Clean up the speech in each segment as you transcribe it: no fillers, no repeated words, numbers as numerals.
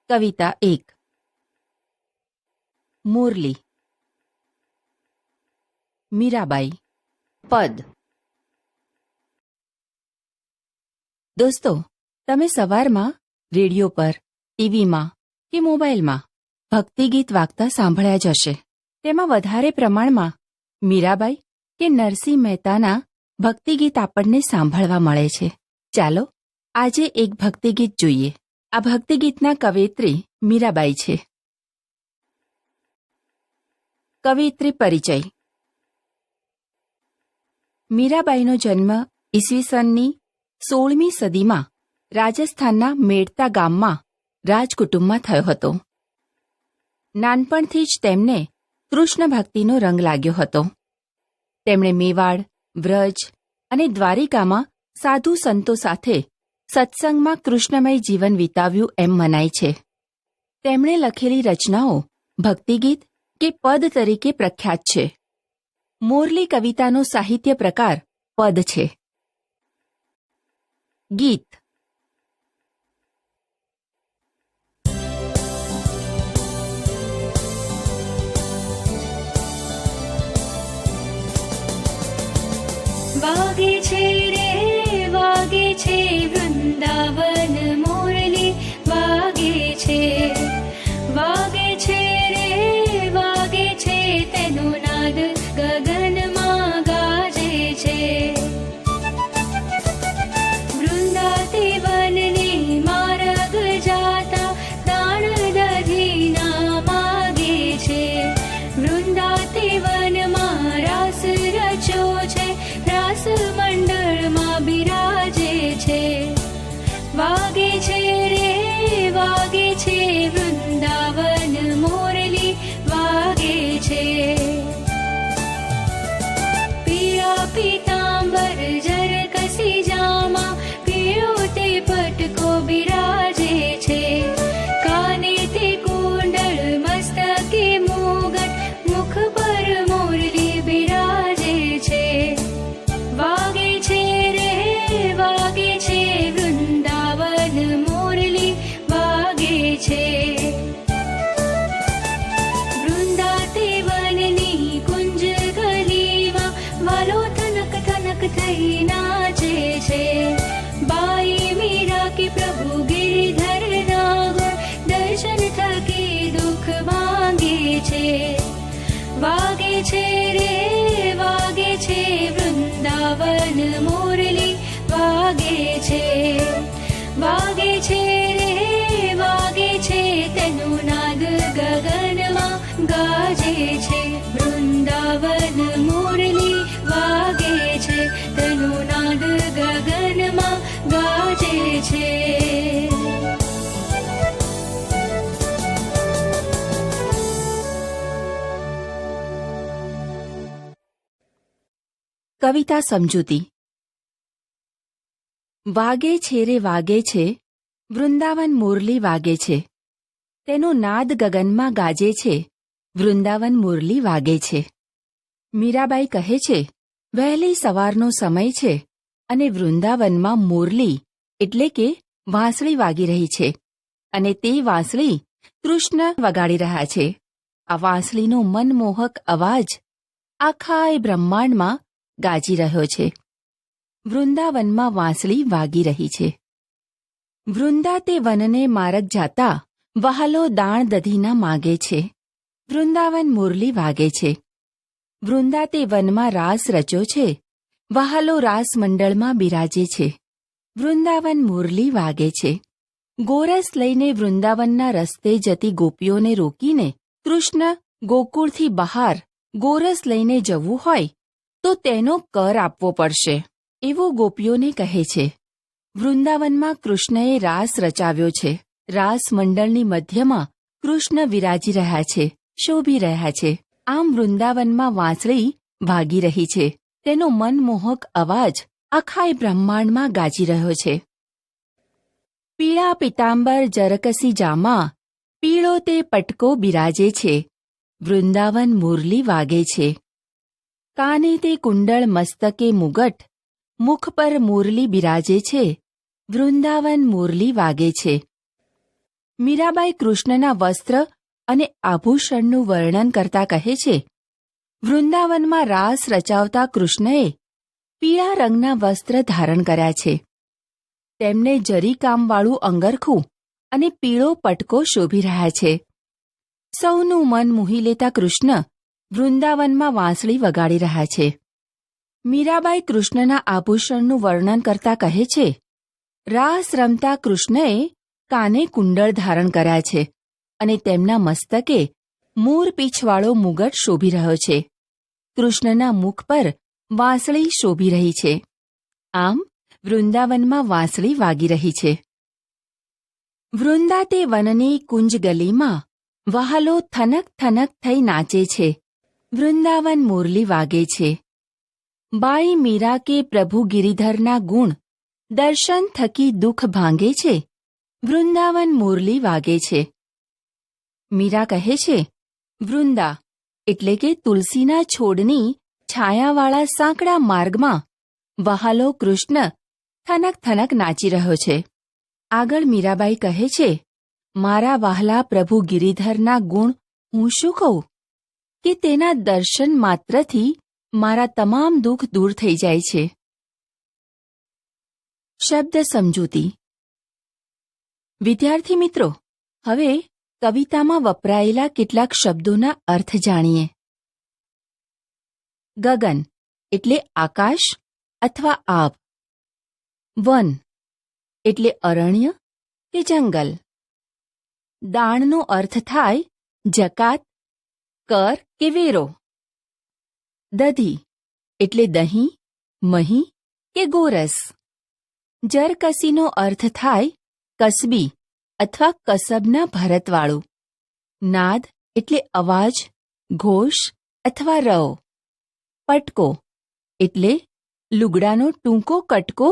કવિતા 1. મુરલી. મીરાબાઈ. પદ. દોસ્તો, તમે સવારમાં રેડિયો પર, ટીવીમાં કે મોબાઈલમાં ભક્તિગીત વાગતા સાંભળ્યા જ હશે. તેમાં વધારે પ્રમાણમાં મીરાબાઈ કે નરસિંહ મહેતાના ભક્તિગીત આપણને સાંભળવા મળે છે. ચાલો આજે એક ભક્તિગીત જોઈએ. આ ભક્તિગીતના કવયિત્રી મીરાબાઈ છે. કવયિત્રી પરિચય. મીરાબાઈનો જન્મ ઈસવીસનની 16મી સદીમાં રાજસ્થાનના મેડતા ગામમાં રાજકુટુંબમાં થયો હતો. નાનપણથી જ તેમને કૃષ્ણ ભક્તિનો રંગ લાગ્યો હતો. તેમણે મેવાડ, વ્રજ અને દ્વારિકામાં સાધુ સંતો સાથે સત્સંગમાં કૃષ્ણમય જીવન વિતાવ્યું એમ મનાય છે. તેમણે લખેલી રચનાઓ ભક્તિગીત કે પદ તરીકે પ્રખ્યાત છે. મોરલી કવિતાનો સાહિત્ય પ્રકાર પદ છે. ગીત. વાગે છે રે વાગે છે વૃંદાવન મોરલી વાગે છે રે વાગે છે તેનો નાદ ગગનમાં ગાજે છે. વૃંદાતે વનને માર્ગ જાતા દાણ દધીના માગે છે. વૃંદાતે વનમાં રાસ રચ્યો છે, રાસ મંડળમાં બિરાજે છે. વાગે છે રે વાગે છે વૃંદાવન મોરલી વાગે છે. પીળા પીતાંબર જર કસી જામા પીળો તે પટકો બિરાજે છે. કાને તે કુંડળ મસ્તકે મુગટ મુખ પર મોરલી બિરાજે છે. વાગે છે રે વાગે છે વૃંદાવન મોરલી વાગે છે. વૃંદાતે વનની કુંજ ગલીમાં વાલો થનક થનક થઈ નાચે છે. બાઈ મીરા કે પ્રભુ ગિરિધર ના ગુણ દર્શન થકી દુઃખ ભાંગે છે. વાગે છે રે વાગે છે વૃંદાવન મોરલી વાગે છે. વાગે છે રે વાગે છે તેનો નાદ ગગનમાં ગાજે છે. વૃંદાવન મોરલી વાગે છે તેનો નાદ ગગનમાં ગાજે છે. કવિતા સમજૂતી. વાગે છે રે વાગે છે વૃંદાવન મુરલી વાગે છે, તેનો નાદ ગગનમાં ગાજે છે. વૃંદાવન મુરલી વાગે છે. મીરાબાઈ કહે છે, વહેલી સવારનો સમય છે અને વૃંદાવનમાં મુરલી એટલે કે વાંસળી વાગી રહી છે અને તે વાંસળી કૃષ્ણ વગાડી રહ્યા છે. આ વાંસળીનો મનમોહક અવાજ આખા બ્રહ્માંડમાં ગાજી રહ્યો છે. વૃંદાવનમાં વાંસળી વાગી રહી છે. વૃંદાતે વનને માર્ગ જાતા વહાલો દાણ દધીના માગે છે. વૃંદાવન મુરલી વાગે છે. વૃંદાતે વનમાં રાસ રચ્યો છે, વહાલો રાસ મંડળમાં બિરાજે છે. વૃંદાવન મુરલી વાગે છે. ગોરસ લઈને વૃંદાવનના રસ્તે જતી ગોપીઓને રોકીને કૃષ્ણ ગોકુળથી બહાર ગોરસ લઈને જવું હોય તો તેનો કર આપવો પડશે એવું ગોપીઓને કહે છે. વૃંદાવનમાં કૃષ્ણએ રાસ રચાવ્યો છે. રાસ મંડળની મધ્યમાં કૃષ્ણ વિરાજી રહ્યા છે, શોભી રહ્યા છે. આમ વૃંદાવનમાં વાંસળી વાગી રહી છે. તેનો મનમોહક અવાજ આખા બ્રહ્માંડમાં ગાજી રહ્યો છે. પીળા પીતાંબર જરકસી જામા પીળો તે પટકો બિરાજે છે. વૃંદાવન મુરલી વાગે છે. કાને તે કુંડળ મસ્તકે મુગટ મુખ પર મુરલી બિરાજે છે. વૃંદાવન મુરલી વાગે છે. મીરાબાઈ કૃષ્ણના વસ્ત્ર અને આભૂષણનું વર્ણન કરતા કહે છે, વૃંદાવનમાં રાસ રચાવતા કૃષ્ણએ પીળા રંગના વસ્ત્ર ધારણ કર્યા છે. તેમને જરીકામવાળું અંગરખું અને પીળો પટકો શોભી રહ્યા છે. સૌનું મન મોહી લેતા કૃષ્ણ વૃંદાવનમાં વાંસળી વગાડી રહ્યા છે. મીરાબાઈ કૃષ્ણના આભૂષણનું વર્ણન કરતા કહે છે, રાસ રમતા કૃષ્ણએ કાને કુંડળ ધારણ કર્યા છે અને તેમના મસ્તકે મોરપીંછવાળો મુગટ શોભી રહ્યો છે. કૃષ્ણના મુખ પર વાંસળી શોભી રહી છે. આમ વૃંદાવનમાં વાંસળી વાગી રહી છે. વૃંદા તે વનની કુંજ ગલીમાં વહાલો થનક થનક થઈ નાચે છે. વૃંદાવન મુરલી વાગે છે. બાઈ મીરા કે પ્રભુ ગિરિધરના ગુણ દર્શન થકી દુઃખ ભાંગે છે. વૃંદાવન મુરલી વાગે છે. મીરા કહે છે, વૃંદા એટલે કે તુલસીના છોડની છાયાવાળા સાંકડા માર્ગમાં વહાલો કૃષ્ણ થનક થનક નાચી રહ્યો છે. આગળ મીરાબાઈ કહે છે, મારા વહાલા પ્રભુ ગિરિધરના ગુણ હું શું કહું કે તેના દર્શન માત્રથી મારા તમામ દુઃખ દૂર થઈ જાય છે. શબ્દ સમજૂતી. વિદ્યાર્થી મિત્રો, હવે કવિતામાં વપરાયેલા કેટલાક શબ્દોના અર્થ જાણીએ. ગગન એટલે આકાશ અથવા આભ. વન એટલે અરણ્ય કે જંગલ. દાણનો અર્થ થાય જકાત, કર કે વેરો. દધી એટલે દહીં, મહી કે ગોરસ. જરકસીનો અર્થ થાય કસબી અથવા કસબના ભરતવાળું. નાદ એટલે અવાજ, ઘોષ અથવા રવ. પટકો એટલે લુગડાનો ટૂંકો કટકો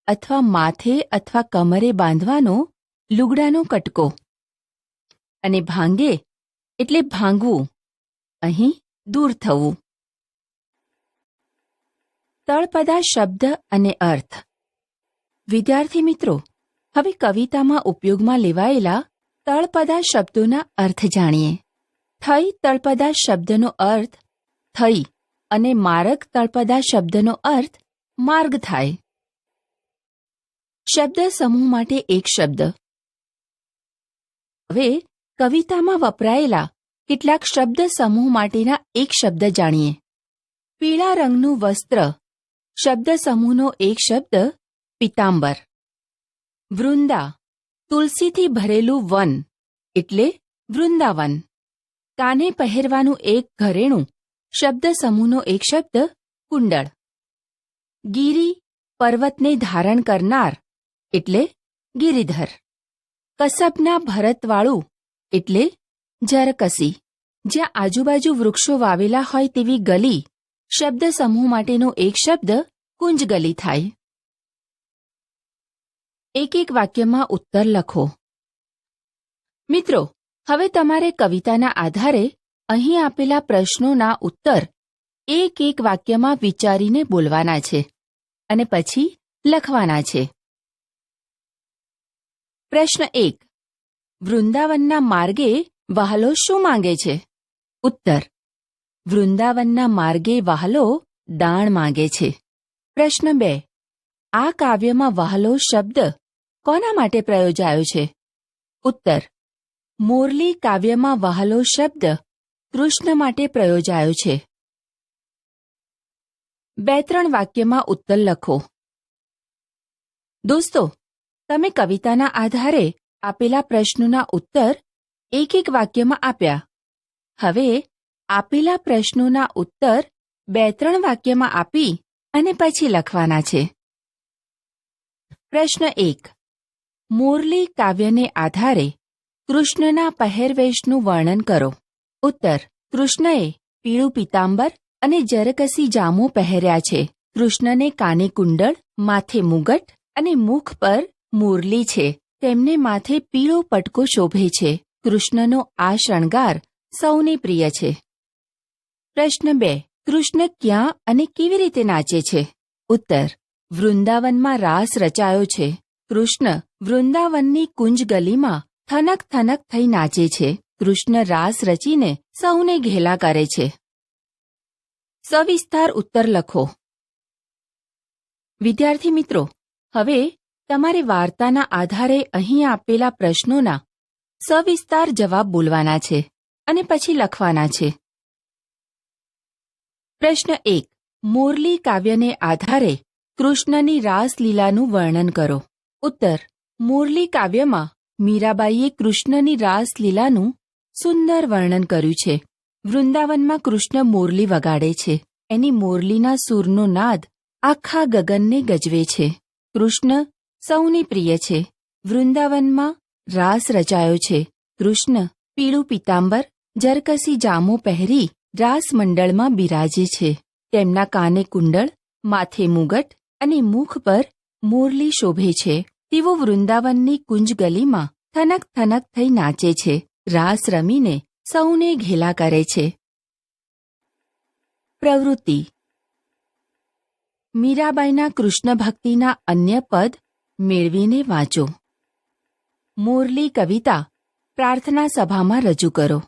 અથવા માથે અથવા કમરે બાંધવાનો લુગડાનો કટકો. અને ભાંગે એટલે ભાંગવું, અહીં દૂર થવું. તળપદા શબ્દ અને અર્થ. વિદ્યાર્થી મિત્રો, હવે કવિતામાં ઉપયોગમાં લેવાયેલા તળપદા શબ્દોના અર્થ જાણીએ. થઈ તળપદા શબ્દનો અર્થ થઈ અને માર્ગ તળપદા શબ્દનો અર્થ માર્ગ થાય. શબ્દ સમૂહ માટે એક શબ્દ. હવે કવિતામાં વપરાયેલા કેટલાક શબ્દ સમૂહ માટેના એક શબ્દ જાણીએ. પીળા રંગનું વસ્ત્ર શબ્દ સમૂહનો એક શબ્દ પીતાંબર. વૃંદા તુલસીથી ભરેલું વન એટલે વૃંદાવન. કાને પહેરવાનું એક ઘરેણું શબ્દ સમૂહનો એક શબ્દ કુંડળ. ગિરી પર્વતને ધારણ કરનાર એટલે ગિરિધર. કસબના ભરતવાળું એટલે જરકસી. જ્યાં આજુબાજુ વૃક્ષો વાવેલા હોય તેવી ગલી શબ્દ સમૂહ માટેનો એક શબ્દ કુંજગલી થાય. એક એક વાક્યમાં ઉત્તર લખો. મિત્રો, હવે તમારે કવિતાના આધારે અહીં આપેલા પ્રશ્નોના ઉત્તર એક એક વાક્યમાં વિચારીને બોલવાના છે અને પછી લખવાના છે. પ્રશ્ન 1. વૃંદાવનના માર્ગે વહાલો શું માંગે છે? ઉત્તર: વૃંદાવનના માર્ગે વહાલો દાણ માંગે છે. પ્રશ્ન 2. આ કાવ્યમાં વહાલો શબ્દ કોના માટે પ્રયોજાયો છે? ઉત્તર: મોરલી કાવ્યમાં વહાલો શબ્દ કૃષ્ણ માટે પ્રયોજાયો છે. 2-3 વાક્યમાં ઉત્તર લખો. દોસ્તો, તમે કવિતાના આધારે આપેલા પ્રશ્નોના ઉત્તર એક એક વાક્યમાં આપ્યા. હવે આપેલા પ્રશ્નોના ઉત્તર 2-3 વાક્યમાં આપી અને પછી લખવાના છે. પ્રશ્ન 1. મોરલી કાવ્યને આધારે કૃષ્ણના પહેરવેશનું વર્ણન કરો. ઉત્તર: કૃષ્ણએ પીળું પીતાંબર અને જરકસી જામો પહેર્યા છે. કૃષ્ણને કાને કુંડળ, માથે મુગટ અને મુખ પર મોરલી છે. તેમને માથે પીળો પટકો શોભે છે. કૃષ્ણનો આ શણગાર સૌને પ્રિય છે. પ્રશ્ન 2. કૃષ્ણ ક્યાં અને કેવી રીતે નાચે છે? ઉત્તર: વૃંદાવનમાં રાસ રચાયો છે. કૃષ્ણ વૃંદાવનની કુંજ ગલીમાં થનક થનક થઈ નાચે છે. કૃષ્ણ રાસ રચીને સૌને ઘેલા કરે છે. સવિસ્તાર ઉત્તર લખો. વિદ્યાર્થી મિત્રો, હવે તમારે વાર્તાના આધારે અહીં આપેલા પ્રશ્નોના સવિસ્તાર જવાબ બોલવાના છે અને પછી લખવાના છે. પ્રશ્ન 1. મોરલી કાવ્યને આધારે કૃષ્ણની રાસલીલાનું વર્ણન કરો. ઉત્તર. મોરલી કાવ્યમાં મીરાબાઈએ કૃષ્ણની રાસલીલાનું સુંદર વર્ણન કર્યું છે. વૃંદાવનમાં કૃષ્ણ મોરલી વગાડે છે. એની મોરલીના સૂરનો નાદ આખા ગગનને ગજવે છે. કૃષ્ણ સૌની પ્રિય છે. વૃંદાવનમાં રાસ રચાયો છે. કૃષ્ણ પીળું પીતાંબર, જરકસી જામો પહેરી રાસ મંડળમાં બિરાજે છે. તેમના કાને કુંડળ, માથે મુગટ અને મુખ પર મોરલી શોભે છે. તેઓ વૃંદાવનની કુંજ ગલીમાં થનક થનક થઈ નાચે છે. રાસ રમીને સૌને ઘેલા કરે છે. પ્રવૃત્તિ. મીરાબાઈના કૃષ્ણ ભક્તિના અન્ય પદ મેળવીને વાંચો. મોરલી કવિતા પ્રાર્થના સભામાં રજૂ કરો.